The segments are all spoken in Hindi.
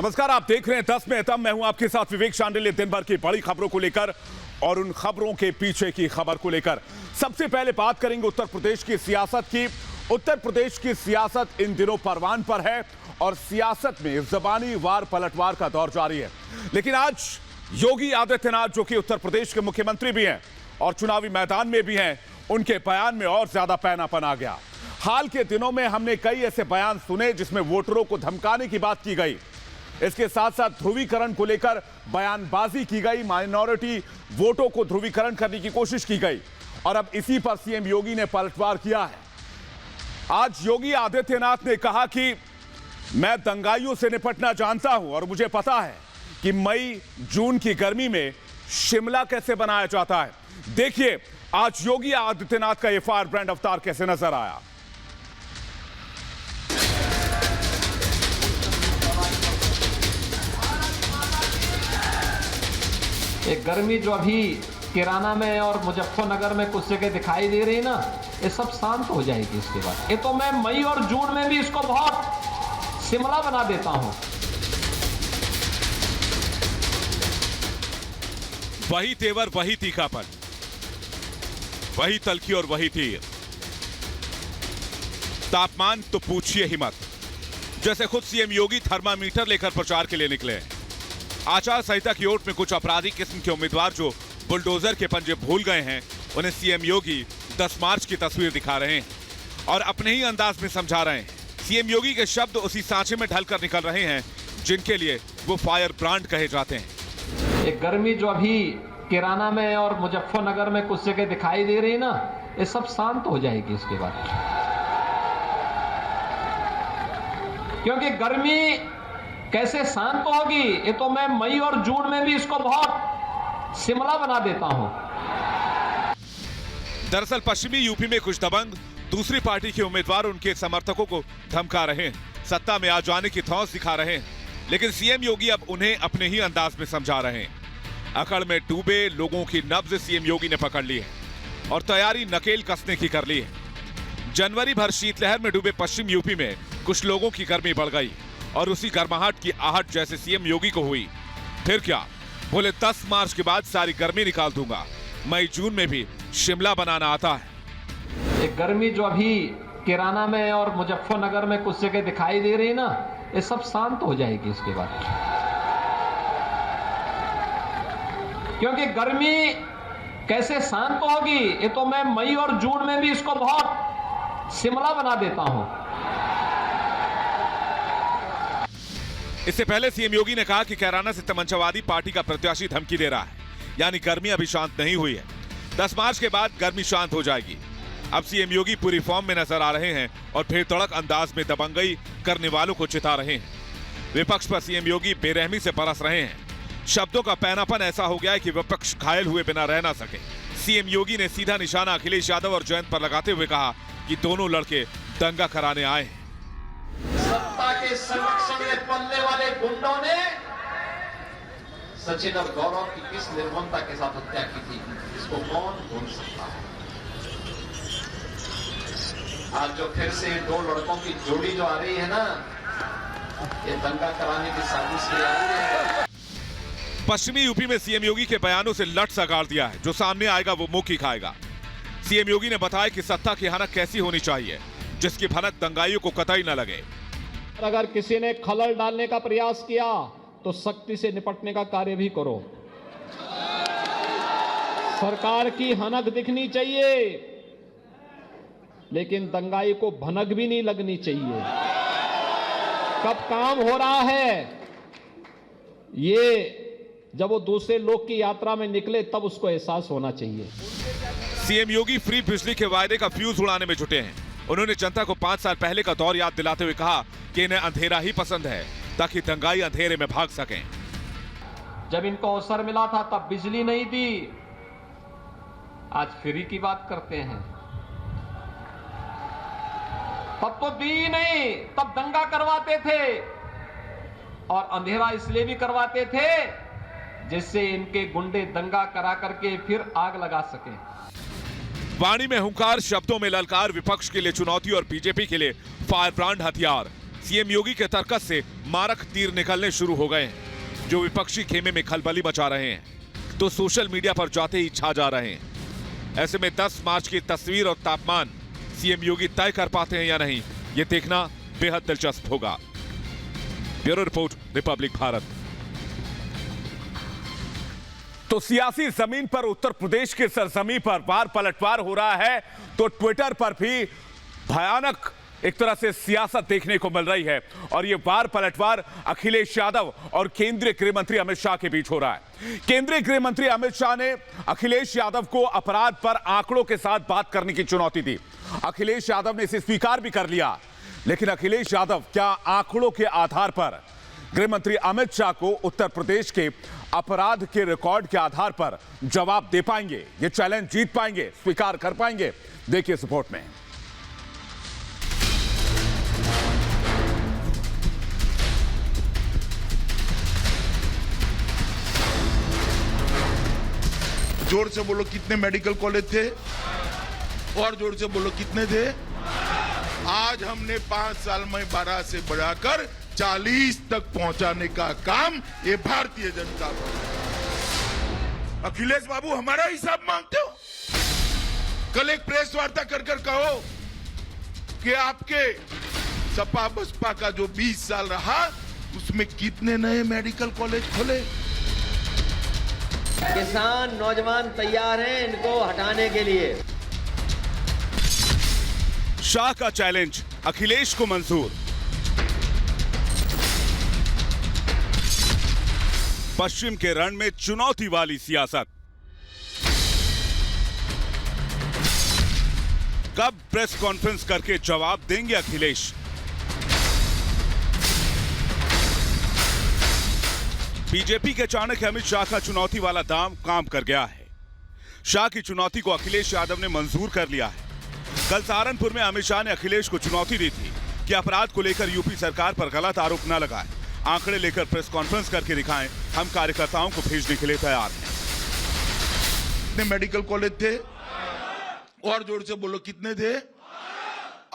नमस्कार, आप देख रहे हैं 10 में तब। मैं हूं आपके साथ विवेक शांडिल्य, दिन भर की बड़ी खबरों को लेकर और उन खबरों के पीछे की खबर को लेकर। सबसे पहले बात करेंगे उत्तर प्रदेश की सियासत की। उत्तर प्रदेश की सियासत इन दिनों परवान पर है और सियासत में जबानी वार पलटवार का दौर जारी है। लेकिन आज योगी आदित्यनाथ, जो कि उत्तर प्रदेश के मुख्यमंत्री भी हैं और चुनावी मैदान में भी हैं, उनके बयान में और ज्यादा पैनापन आ गया। हाल के दिनों में हमने कई ऐसे बयान सुने जिसमें वोटरों को धमकाने की बात की गई। इसके साथ साथ ध्रुवीकरण को लेकर बयानबाजी की गई, माइनॉरिटी वोटों को ध्रुवीकरण करने की कोशिश की गई और अब इसी पर सीएम योगी ने पलटवार किया है। आज योगी आदित्यनाथ ने कहा कि मैं दंगाइयों से निपटना जानता हूं और मुझे पता है कि मई जून की गर्मी में शिमला कैसे बनाया जाता है। देखिए आज योगी आदित्यनाथ का ये फायर ब्रांड अवतार कैसे नजर आया। एक गर्मी जो अभी किराना में और मुजफ्फरनगर में कुछ जगह दिखाई दे रही है ना, ये सब शांत हो जाएगी इसके बाद। ये तो मैं मई और जून में भी इसको बहुत शिमला बना देता हूं। वही तेवर, वही तीखापन, वही तलखी और वही तीर। तापमान तो पूछिए ही मत। जैसे खुद सीएम योगी थर्मामीटर लेकर प्रचार के लिए निकले। आचार संहिता की ओट में कुछ अपराधी किस्म के उम्मीदवार जो बुलडोजर के पंजे भूल गए हैं, उन्हें सीएम योगी 10 मार्च की तस्वीर दिखा रहे हैं और अपने ही अंदाज में समझा रहे हैं। सीएम योगी के शब्द उसी सांचे में ढलकर निकल रहे हैं जिनके लिए वो फायर ब्रांड कहे जाते हैं। एक गर्मी जो अभी किराना में और मुजफ्फरनगर में कुछ जगह दिखाई दे रही है ना, ये सब शांत हो जाएगी इसके बाद। क्योंकि गर्मी कैसे शांत होगी, ये तो मैं मई और जून में भी इसको बहुत शिमला बना देता हूं। दरअसल पश्चिमी यूपी में कुछ दबंग दूसरी पार्टी के उम्मीदवार उनके समर्थकों को धमका रहे हैं, सत्ता में आ जाने की धौंस दिखा रहे हैं। लेकिन सीएम योगी अब उन्हें अपने ही अंदाज में समझा रहे हैं। अकड़ में डूबे लोगों की नब्ज सीएम योगी ने पकड़ ली है और तैयारी नकेल कसने की कर ली है। जनवरी भर शीतलहर में डूबे पश्चिम यूपी में कुछ लोगों की गर्मी बढ़ गई और उसी गर्माहट की आहट जैसे सीएम योगी को हुई। फिर क्या बोले, 10 मार्च के बाद सारी गर्मी निकाल दूंगा, मई जून में भी शिमला बनाना आता है। एक गर्मी जो अभी किराना में और मुजफ्फरनगर में कुछ जगह दिखाई दे रही है ना, ये सब शांत हो जाएगी इसके बाद। क्योंकि गर्मी कैसे शांत होगी, ये तो मैं मई और जून में भी इसको बहुत शिमला बना देता हूं। इससे पहले सीएम योगी ने कहा कि कैराना से तमंचावादी पार्टी का प्रत्याशी धमकी दे रहा है, यानी गर्मी अभी शांत नहीं हुई है। 10 मार्च के बाद गर्मी शांत हो जाएगी। अब सीएम योगी पूरी फॉर्म में नजर आ रहे हैं और फिर तड़क अंदाज में दबंगई करने वालों को चिता रहे हैं। विपक्ष पर सीएम योगी बेरहमी से बरस रहे हैं। शब्दों का पैनापन ऐसा हो गया है कि विपक्ष घायल हुए बिना रह ना सके। सीएम योगी ने सीधा निशाना अखिलेश यादव और जयंत पर लगाते हुए कहा कि दोनों लड़के दंगा कराने आए हैं। सत्ता के संरक्षण में पलने वाले गुंडों ने सचिन और गौरव की किस निर्ममता के साथ हत्या की थी, इसको कौन भूल सकता है। आज जो फिर से 2 लड़कों की जोड़ी जो आ रही है ना, ये दंगा कराने की साजिश की आ रही है। पश्चिमी यूपी में सीएम योगी के बयानों से लट सगाड़ दिया है। जो सामने आएगा वो मुंह की खाएगा। सीएम योगी ने बताया कि सत्ता की हनक कैसी होनी चाहिए जिसकी भनक दंगाइयों को कतई न लगे। अगर किसी ने खलल डालने का प्रयास किया तो सख्ती से निपटने का कार्य भी करो। सरकार की हनक दिखनी चाहिए, लेकिन दंगाई को भनक भी नहीं लगनी चाहिए। कब काम हो रहा है, ये जब वो दूसरे लोग की यात्रा में निकले तब उसको एहसास होना चाहिए। सीएम योगी फ्री बिजली के वायदे का फ्यूज उड़ाने में जुटे हैं। उन्होंने जनता को 5 साल पहले का दौर याद दिलाते हुए कहा कि इन्हें अंधेरा ही पसंद है ताकि दंगाई अंधेरे में भाग सकें। जब इनको अवसर मिला था तब बिजली नहीं दी, आज फ्री की बात करते हैं। तब तो दी नहीं, तब दंगा करवाते थे और अंधेरा इसलिए भी करवाते थे जिससे इनके गुंडे दंगा करा करके फिर आग लगा सके। वाणी में हुंकार, शब्दों में ललकार, विपक्ष के लिए चुनौती और बीजेपी के लिए फायर ब्रांड हथियार। सीएम योगी के तर्कस से मारक तीर निकलने शुरू हो गए हैं, जो विपक्षी खेमे में खलबली मचा रहे हैं तो सोशल मीडिया पर जाते ही छा जा रहे हैं। ऐसे में 10 मार्च की तस्वीर और तापमान सीएम योगी तय कर पाते हैं या नहीं, ये देखना बेहद दिलचस्प होगा। Bureau report, Republic Bharat. तो सियासी जमीन पर उत्तर प्रदेश के सरजमी पर बार पलटवार हो रहा है, तो ट्विटर पर भी भयानक एक तरह से सियासत देखने को मिल रही है। और यह बार पलटवार अखिलेश यादव और केंद्रीय गृह मंत्री अमित शाह के बीच हो रहा है। केंद्रीय गृह मंत्री अमित शाह ने अखिलेश यादव को अपराध पर आंकड़ों के साथ बात करने की चुनौती दी। अखिलेश यादव ने इसे स्वीकार भी कर लिया, लेकिन अखिलेश यादव क्या आंकड़ों के आधार पर गृह मंत्री अमित शाह को उत्तर प्रदेश के अपराध के रिकॉर्ड के आधार पर जवाब दे पाएंगे? ये चैलेंज जीत पाएंगे, स्वीकार कर पाएंगे? देखिए इस रिपोर्ट में। जोर से बोलो कितने मेडिकल कॉलेज थे, और जोर से बोलो कितने थे। आज हमने 5 साल में 12 से बढ़ाकर 40 तक पहुंचाने का काम ये भारतीय जनता पार्टी। अखिलेश बाबू हमारा हिसाब मांगते हो? कल एक प्रेस वार्ता कर कहो कि आपके सपा बसपा का जो 20 साल रहा उसमें कितने नए मेडिकल कॉलेज खोले। किसान नौजवान तैयार हैं इनको हटाने के लिए। शाह का चैलेंज अखिलेश को मंजूर। पश्चिम के रण में चुनौती वाली सियासत। कब प्रेस कॉन्फ्रेंस करके जवाब देंगे अखिलेश? बीजेपी के चाणक्य अमित शाह का चुनौती वाला दांव काम कर गया है। शाह की चुनौती को अखिलेश यादव ने मंजूर कर लिया है। कल सहारनपुर में अमित शाह ने अखिलेश को चुनौती दी थी कि अपराध को लेकर यूपी सरकार पर गलत आरोप न लगाएं, आंकड़े लेकर प्रेस कॉन्फ्रेंस करके दिखाएं, हम कार्यकर्ताओं को भेजने के लिए तैयार हैं। कितने मेडिकल कॉलेज थे, और जोर से बोलो कितने थे।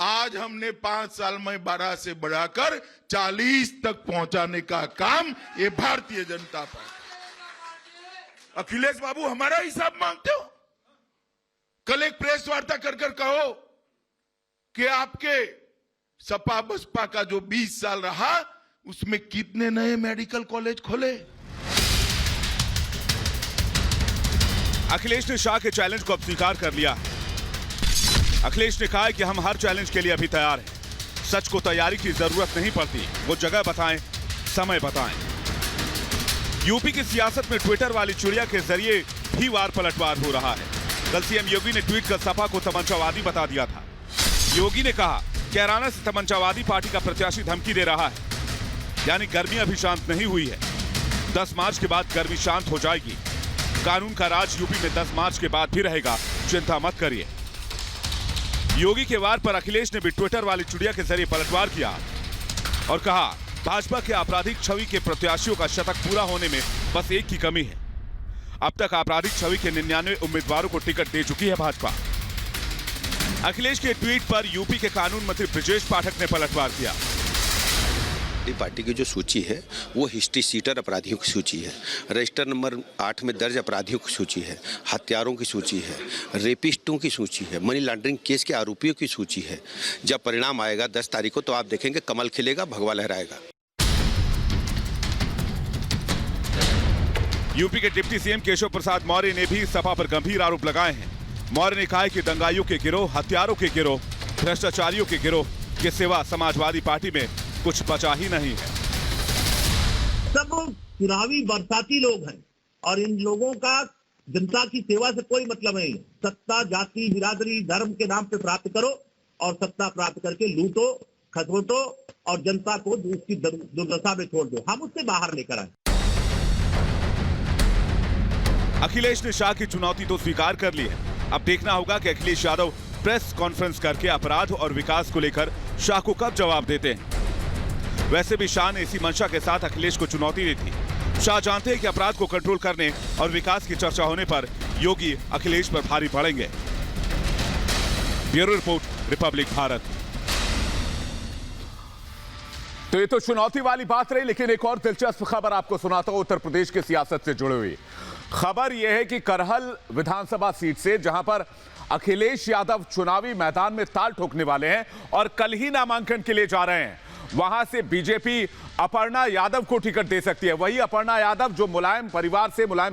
आज हमने 5 साल में 12 से बढ़ाकर 40 तक पहुंचाने का काम ये भारतीय जनता पार्टी। अखिलेश बाबू हमारा हिसाब मांगते हो? कल एक प्रेस वार्ता कर कहो कि आपके सपा बसपा का जो 20 साल रहा उसमें कितने नए मेडिकल कॉलेज खोले। अखिलेश ने शाह के चैलेंज को अब स्वीकार कर लिया। अखिलेश ने कहा है कि हम हर चैलेंज के लिए अभी तैयार हैं। सच को तैयारी की जरूरत नहीं पड़ती, वो जगह बताएं, समय बताएं। यूपी की सियासत में ट्विटर वाली चिड़िया के जरिए भी वार पलटवार हो रहा है। कल सीएम योगी ने ट्वीट कर सपा को तमंचावादी बता दिया था। योगी ने कहा कैराना से तमंचावादी पार्टी का प्रत्याशी धमकी दे रहा है, यानी गर्मी अभी शांत नहीं हुई है। 10 मार्च के बाद गर्मी शांत हो जाएगी। कानून का राज यूपी में 10 मार्च के बाद भी रहेगा, चिंता मत करिए। योगी के वार पर अखिलेश ने भी ट्विटर वाली चिड़िया के जरिए पलटवार किया और कहा भाजपा के आपराधिक छवि के प्रत्याशियों का शतक पूरा होने में बस एक की कमी है। अब तक आपराधिक छवि के 99 उम्मीदवारों को टिकट दे चुकी है भाजपा। अखिलेश के ट्वीट पर यूपी के कानून मंत्री ब्रजेश पाठक ने पलटवार किया। पार्टी की जो सूची है वो हिस्ट्री सीटर अपराधियों की सूची है, रजिस्टर नंबर 8 में दर्ज अपराधियों की सूची है, हत्यारों की सूची है, रेपिस्टों की सूची है, मनी लॉन्ड्रिंग केस के आरोपियों की सूची है। जब परिणाम आएगा 10 तारीख को तो आप देखेंगे कमल खिलेगा, भगवा लहराएगा। यूपी के डिप्टी सीएम केशव प्रसाद मौर्य ने भी सपा पर गंभीर आरोप लगाए हैं। मौर्य ने कहा है कि दंगाइयों के गिरोह, हत्यारों के गिरोह, भ्रष्टाचारियों के गिरोह के सिवा समाजवादी पार्टी में कुछ बचा ही नहीं है। सब चुनावी बरसाती लोग हैं और इन लोगों का जनता की सेवा से कोई मतलब नहीं है। सत्ता जाति बिरादरी धर्म के नाम पे प्राप्त करो और सत्ता प्राप्त करके लूटो खसोटो और जनता को उसकी दुर्दशा में छोड़ दो। हम उससे बाहर लेकर आए। अखिलेश ने शाह की चुनौती तो स्वीकार कर ली है। अब देखना होगा कि अखिलेश यादव प्रेस कॉन्फ्रेंस करके अपराध और विकास को लेकर शाह को कब जवाब देते हैं। वैसे भी शाह ने इसी मंशा के साथ अखिलेश को चुनौती दी थी। शाह जानते हैं कि अपराध को कंट्रोल करने और विकास की चर्चा होने पर योगी अखिलेश पर भारी पड़ेंगे। Bureau report, Republic Bharat. तो ये तो चुनौती वाली बात रही, लेकिन एक और दिलचस्प खबर आपको सुनाता हूं उत्तर प्रदेश की सियासत से जुड़ी हुई। खबर यह है कि करहल विधानसभा सीट से, जहां पर अखिलेश यादव चुनावी मैदान में ताल ठोकने वाले हैं और कल ही नामांकन के लिए जा रहे हैं, वहां से बीजेपी अपर्णा यादव को टिकट दे सकती है। वही अपर्णा यादव जो मुलायम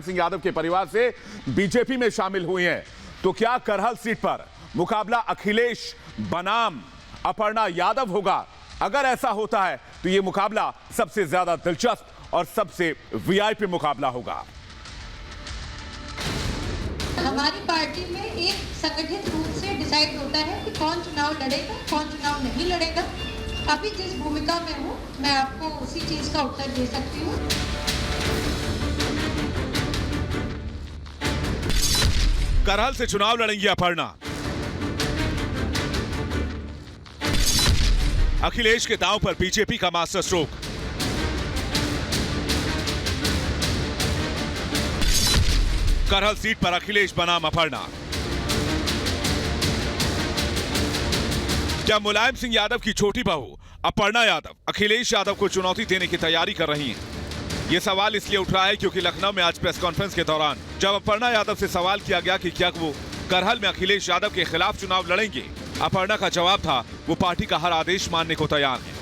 सिंह यादव के परिवार से बीजेपी में शामिल हुई हैं। तो क्या करहल सीट पर मुकाबला अखिलेश बनाम अपर्णा यादव होगा? अगर ऐसा होता है तो यह मुकाबला सबसे ज्यादा दिलचस्प और सबसे वीआईपी मुकाबला होगा। हमारी पार्टी में एक संगठित रूप से डिसाइड होता है कि कौन चुनाव लड़ेगा, कौन चुनाव नहीं लड़ेगा। अभी जिस भूमिका में हूँ मैं आपको उसी चीज का उत्तर दे सकती हूँ। करहल से चुनाव लड़ेंगी अपर्णा। अखिलेश के दांव पर बीजेपी का मास्टर स्ट्रोक। करहल सीट पर अखिलेश बनाम अपर्णा। क्या मुलायम सिंह यादव की छोटी बहू अपर्णा यादव अखिलेश यादव को चुनौती देने की तैयारी कर रही हैं? यह सवाल इसलिए उठ रहा है क्योंकि लखनऊ में आज प्रेस कॉन्फ्रेंस के दौरान जब अपर्णा यादव से सवाल किया गया कि क्या वो करहल में अखिलेश यादव के खिलाफ चुनाव लड़ेंगे, अपर्णा का जवाब था वो पार्टी का हर आदेश मानने को तैयार है।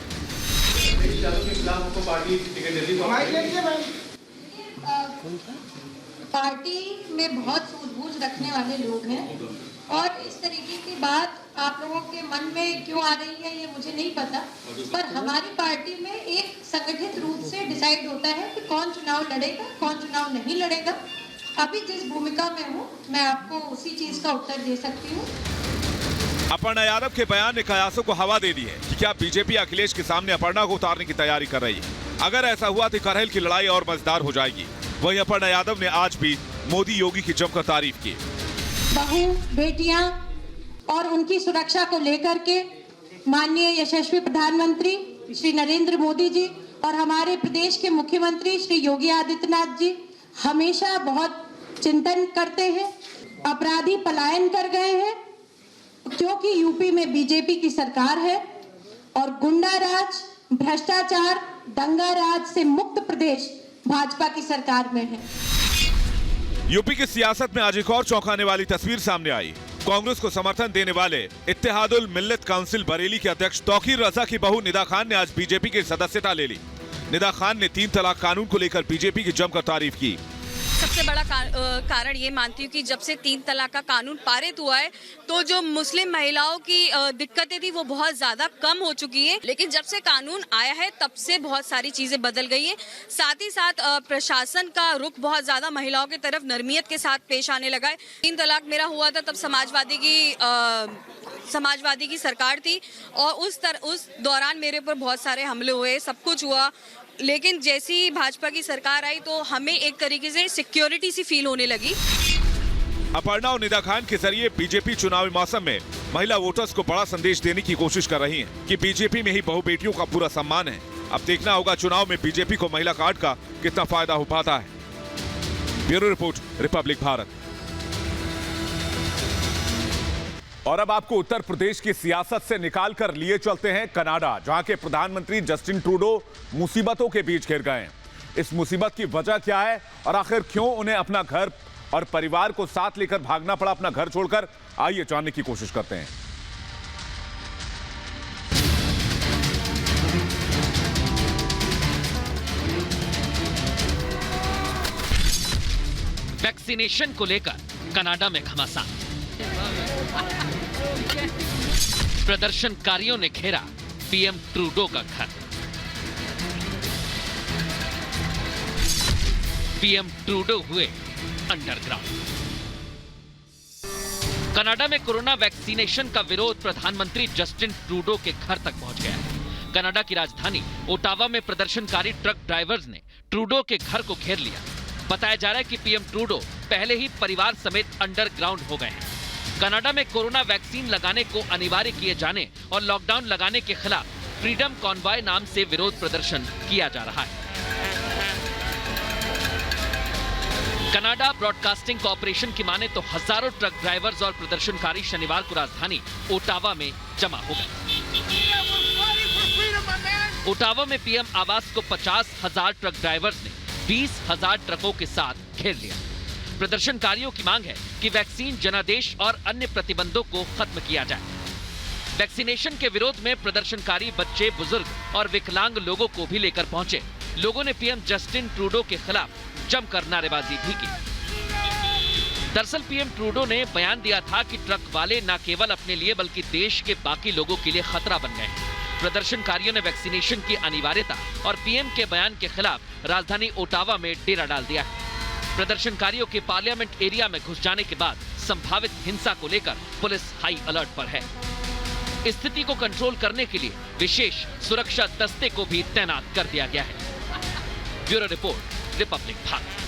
पार्टी में बहुत सूझबूझ रखने वाले लोग हैं और इस तरीके की बात आप लोगों के मन में क्यों आ रही है ये मुझे नहीं पता, पर हमारी पार्टी में एक संगठित रूप से डिसाइड होता है कि कौन चुनाव लड़ेगा, कौन चुनाव नहीं लड़ेगा। अभी जिस भूमिका में हूँ मैं आपको उसी चीज का उत्तर दे सकती हूँ। अपर्णा यादव के बयान ने कयासों को हवा दे दी है कि क्या बीजेपी अखिलेश के सामने अपर्णा को उतारने की तैयारी कर रही है। अगर ऐसा हुआ तो करहल की लड़ाई और मजेदार हो जाएगी। वहीं अपर्णा यादव ने आज भी मोदी योगी की जमकर तारीफ की। बहू बेटियां और उनकी सुरक्षा को लेकर के माननीय यशस्वी प्रधानमंत्री श्री नरेंद्र मोदी जी और हमारे प्रदेश के मुख्यमंत्री श्री योगी आदित्यनाथ जी हमेशा बहुत चिंतन करते हैं। अपराधी पलायन कर गए हैं क्योंकि यूपी में बीजेपी की सरकार है और गुंडा राज, भ्रष्टाचार, दंगा राज से मुक्त प्रदेश भाजपा की सरकार में है। यूपी की सियासत में आज एक और चौंकाने वाली तस्वीर सामने आई। कांग्रेस को समर्थन देने वाले इत्तेहादुल मिल्लत काउंसिल बरेली के अध्यक्ष तौकीर रजा की बहू निदा खान ने आज बीजेपी की सदस्यता ले ली। निदा खान ने 3 तलाक कानून को लेकर बीजेपी की जमकर तारीफ की। सबसे बड़ा कारण ये मानती हूँ कि जब से 3 तलाक का कानून पारित हुआ है तो जो मुस्लिम महिलाओं की दिक्कतें थी वो बहुत ज़्यादा कम हो चुकी है। लेकिन जब से कानून आया है तब से बहुत सारी चीज़ें बदल गई हैं। साथ ही साथ प्रशासन का रुख बहुत ज़्यादा महिलाओं की तरफ नरमियत के साथ पेश आने लगा है। 3 तलाक मेरा हुआ था तब समाजवादी की सरकार थी और उस दौरान मेरे ऊपर बहुत सारे हमले हुए, सब कुछ हुआ। लेकिन जैसी ही भाजपा की सरकार आई तो हमें एक तरीके से सिक्योरिटी सी फील होने लगी। अपर्णा और निदा खान के जरिए बीजेपी चुनावी मौसम में महिला वोटर्स को बड़ा संदेश देने की कोशिश कर रही हैं कि बीजेपी में ही बहु बेटियों का पूरा सम्मान है। अब देखना होगा चुनाव में बीजेपी को महिला कार्ड का कितना फायदा हो पाता है। Bureau report, Republic Bharat. और अब आपको उत्तर प्रदेश की सियासत से निकाल कर लिए चलते हैं कनाडा, जहां के प्रधानमंत्री जस्टिन ट्रूडो मुसीबतों के बीच घिर गए हैं। इस मुसीबत की वजह क्या है और आखिर क्यों उन्हें अपना घर और परिवार को साथ लेकर भागना पड़ा अपना घर छोड़कर, आइए जानने की कोशिश करते हैं। वैक्सीनेशन को लेकर कनाडा में घमासान। प्रदर्शनकारियों ने घेरा पीएम ट्रूडो का घर। पीएम ट्रूडो हुए अंडरग्राउंड। कनाडा में कोरोना वैक्सीनेशन का विरोध प्रधानमंत्री जस्टिन ट्रूडो के घर तक पहुंच गया है। कनाडा की राजधानी ओटावा में प्रदर्शनकारी ट्रक ड्राइवर्स ने ट्रूडो के घर को घेर लिया। बताया जा रहा है कि पीएम ट्रूडो पहले ही परिवार समेत अंडरग्राउंड हो गए हैं। कनाडा में कोरोना वैक्सीन लगाने को अनिवार्य किए जाने और लॉकडाउन लगाने के खिलाफ फ्रीडम कॉन्वॉय नाम से विरोध प्रदर्शन किया जा रहा है। कनाडा ब्रॉडकास्टिंग कॉर्पोरेशन की माने तो हजारों ट्रक ड्राइवर्स और प्रदर्शनकारी शनिवार को राजधानी ओटावा में जमा हो गए। ओटावा में पीएम आवास को 50,000 ट्रक ड्राइवर्स ने 20,000 ट्रकों के साथ घेर लिया। प्रदर्शनकारियों की मांग है कि वैक्सीन जनादेश और अन्य प्रतिबंधों को खत्म किया जाए। वैक्सीनेशन के विरोध में प्रदर्शनकारी बच्चे, बुजुर्ग और विकलांग लोगों को भी लेकर पहुंचे। लोगों ने पीएम जस्टिन ट्रूडो के खिलाफ जमकर नारेबाजी भी की। दरअसल पीएम ट्रूडो ने बयान दिया था कि ट्रक वाले न केवल अपने लिए बल्कि देश के बाकी लोगों के लिए खतरा बन गए हैं। प्रदर्शनकारियों ने वैक्सीनेशन की अनिवार्यता और पीएम के बयान के खिलाफ राजधानी ओटावा में डेरा डाल दिया है। प्रदर्शनकारियों के पार्लियामेंट एरिया में घुस जाने के बाद संभावित हिंसा को लेकर पुलिस हाई अलर्ट पर है। स्थिति को कंट्रोल करने के लिए विशेष सुरक्षा दस्ते को भी तैनात कर दिया गया है। Bureau report, Republic Bharat.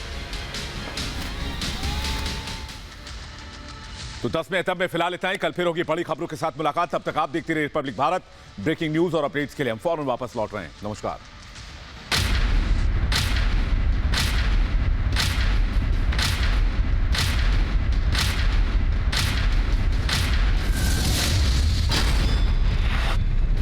तो 10 में तब में फिलहाल इतना ही। कल फिर होगी बड़ी खबरों के साथ मुलाकात। तब तक आप देखते रहिए रिपब्लिक भारत। ब्रेकिंग न्यूज और अपडेट्स के लिए हम फौरन वापस लौट रहे हैं। नमस्कार।